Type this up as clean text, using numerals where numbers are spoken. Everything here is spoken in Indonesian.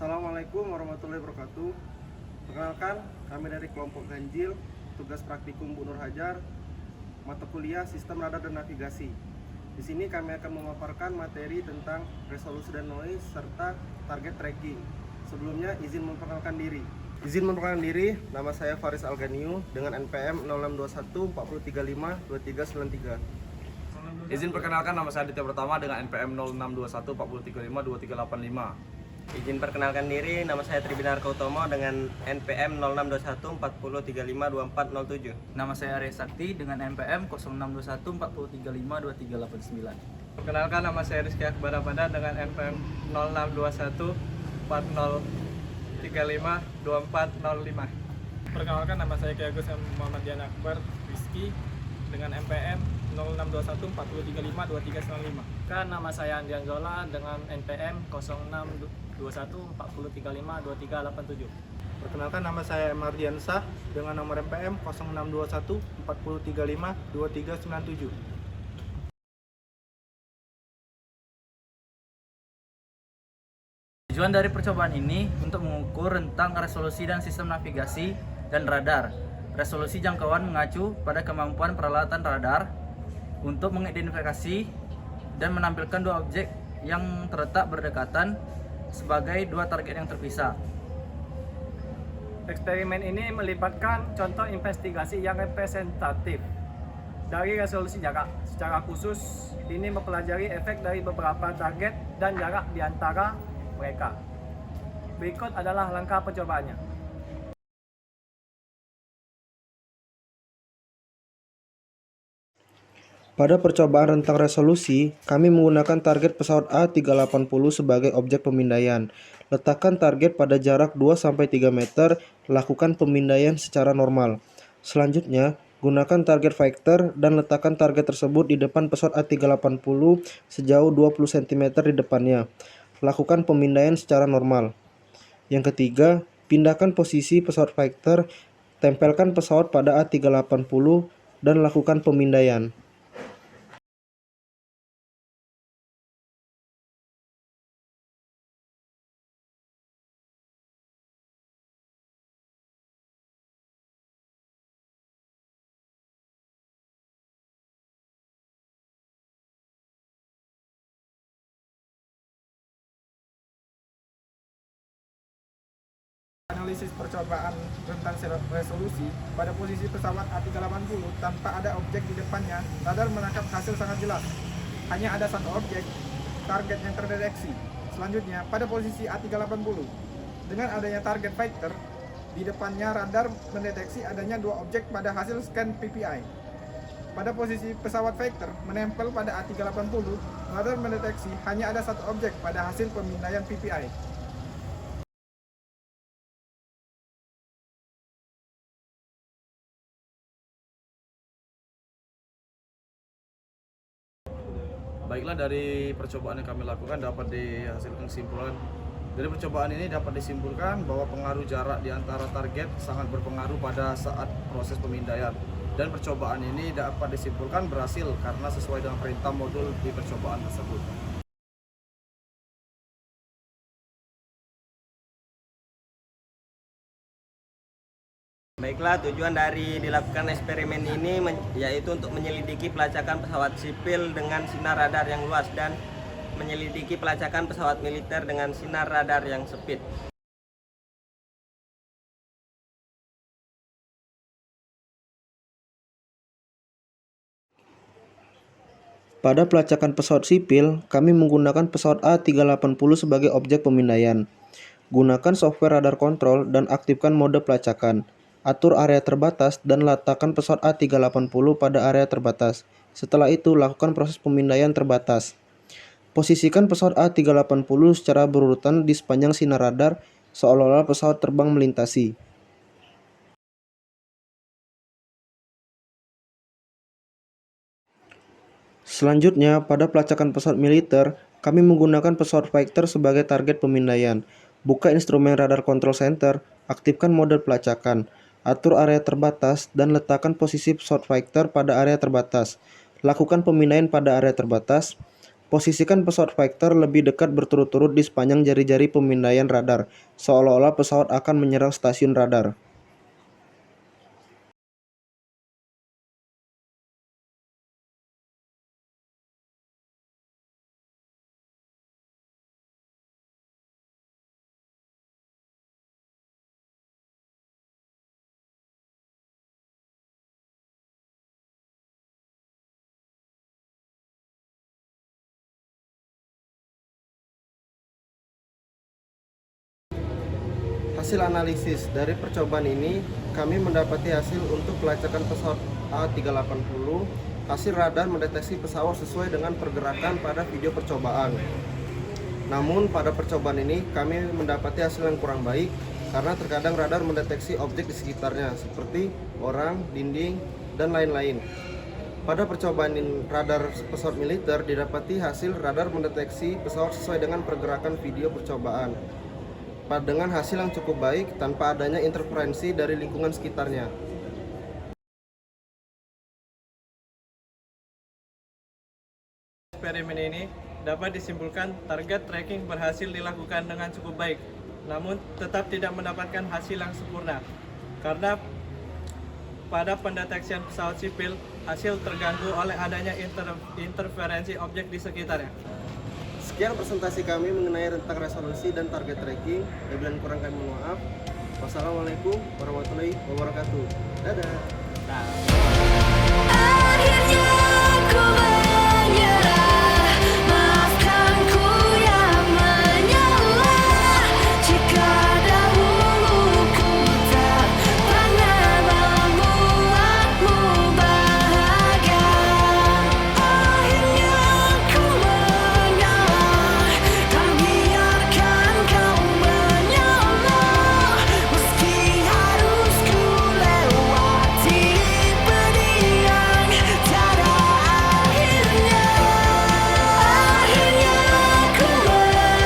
Assalamualaikum warahmatullahi wabarakatuh. Perkenalkan, kami dari kelompok Ganjil, tugas praktikum Bu Nur Hajar, mata kuliah Sistem Radar dan Navigasi. Di sini kami akan memaparkan materi tentang resolusi dan noise serta target tracking. Sebelumnya izin memperkenalkan diri. Nama saya Faris Alganiu dengan NPM 0621 4035 2393. Izin perkenalkan, nama saya Aditya Pertama dengan NPM 0621 4035 2385. Izin perkenalkan diri, nama saya Tribinar Kautomo dengan NPM 0621 4035 2407. Nama saya Arya Sakti dengan NPM 0621 4035 2389. Perkenalkan, nama saya Rizky Akbar Ramadan dengan NPM 0621 4035 2405. Perkenalkan, nama saya Ki Agus Muhammad Dian Akbar Rizky dengan NPM 0621 4035 2395. Nama saya Andian Zola dengan NPM 0621 4035 2387. Perkenalkan, nama saya Mardian Sah dengan nomor NPM 0621 4035 2397. Tujuan dari percobaan ini untuk mengukur rentang resolusi dan sistem navigasi dan radar. Resolusi jangkauan mengacu pada kemampuan peralatan radar untuk mengidentifikasi dan menampilkan dua objek yang terletak berdekatan sebagai dua target yang terpisah. Eksperimen ini melibatkan contoh investigasi yang representatif dari resolusi jarak. Secara khusus, ini mempelajari efek dari beberapa target dan jarak di antara mereka. Berikut adalah langkah percobaannya. Pada percobaan rentang resolusi, kami menggunakan target pesawat A380 sebagai objek pemindaian. Letakkan target pada jarak 2-3 meter, lakukan pemindaian secara normal. Selanjutnya, gunakan target vector dan letakkan target tersebut di depan pesawat A380 sejauh 20 cm di depannya. Lakukan pemindaian secara normal. Yang ketiga, pindahkan posisi pesawat vector, tempelkan pesawat pada A380 dan lakukan pemindaian. Analisis percobaan rentang resolusi pada posisi pesawat A380 tanpa ada objek di depannya, radar menangkap hasil sangat jelas. Hanya ada satu objek, target yang terdeteksi. Selanjutnya, pada posisi A380, dengan adanya target vector, di depannya radar mendeteksi adanya dua objek pada hasil scan PPI. Pada posisi pesawat vector menempel pada A380, radar mendeteksi hanya ada satu objek pada hasil pemindaian PPI. Baiklah, dari percobaan yang kami lakukan dapat dihasilkan kesimpulan. Dari percobaan ini dapat disimpulkan bahwa pengaruh jarak di antara target sangat berpengaruh pada saat proses pemindaian. Dan percobaan ini dapat disimpulkan berhasil karena sesuai dengan perintah modul di percobaan tersebut. Baiklah, tujuan dari dilakukan eksperimen ini yaitu untuk menyelidiki pelacakan pesawat sipil dengan sinar radar yang luas dan menyelidiki pelacakan pesawat militer dengan sinar radar yang sempit. Pada pelacakan pesawat sipil, kami menggunakan pesawat A380 sebagai objek pemindaian. Gunakan software radar kontrol dan aktifkan mode pelacakan. Atur area terbatas dan letakkan pesawat A380 pada area terbatas. Setelah itu, lakukan proses pemindaian terbatas. Posisikan pesawat A380 secara berurutan di sepanjang sinar radar, seolah-olah pesawat terbang melintasi. Selanjutnya, pada pelacakan pesawat militer, kami menggunakan pesawat vector sebagai target pemindaian. Buka instrumen radar control center, aktifkan mode pelacakan. Atur area terbatas dan letakkan posisi pesawat vector pada area terbatas. Lakukan pemindaian pada area terbatas. Posisikan pesawat fighter lebih dekat berturut-turut di sepanjang jari-jari pemindaian radar, seolah-olah pesawat akan menyerang stasiun radar. Hasil analisis dari percobaan ini, kami mendapati hasil untuk pelacakan pesawat A380. Hasil radar mendeteksi pesawat sesuai dengan pergerakan pada video percobaan. Namun pada percobaan ini kami mendapati hasil yang kurang baik karena terkadang radar mendeteksi objek di sekitarnya seperti orang, dinding, dan lain-lain. Pada percobaan radar pesawat militer didapati hasil radar mendeteksi pesawat sesuai dengan pergerakan video percobaan dengan hasil yang cukup baik tanpa adanya interferensi dari lingkungan sekitarnya. Eksperimen ini dapat disimpulkan target tracking berhasil dilakukan dengan cukup baik, namun tetap tidak mendapatkan hasil yang sempurna karena pada pendeteksian pesawat sipil hasil terganggu oleh adanya interferensi objek di sekitarnya. Sekian presentasi kami mengenai rentang resolusi dan target tracking. Bila kurang kami mohon maaf. Wassalamualaikum warahmatullahi wabarakatuh. Dadah.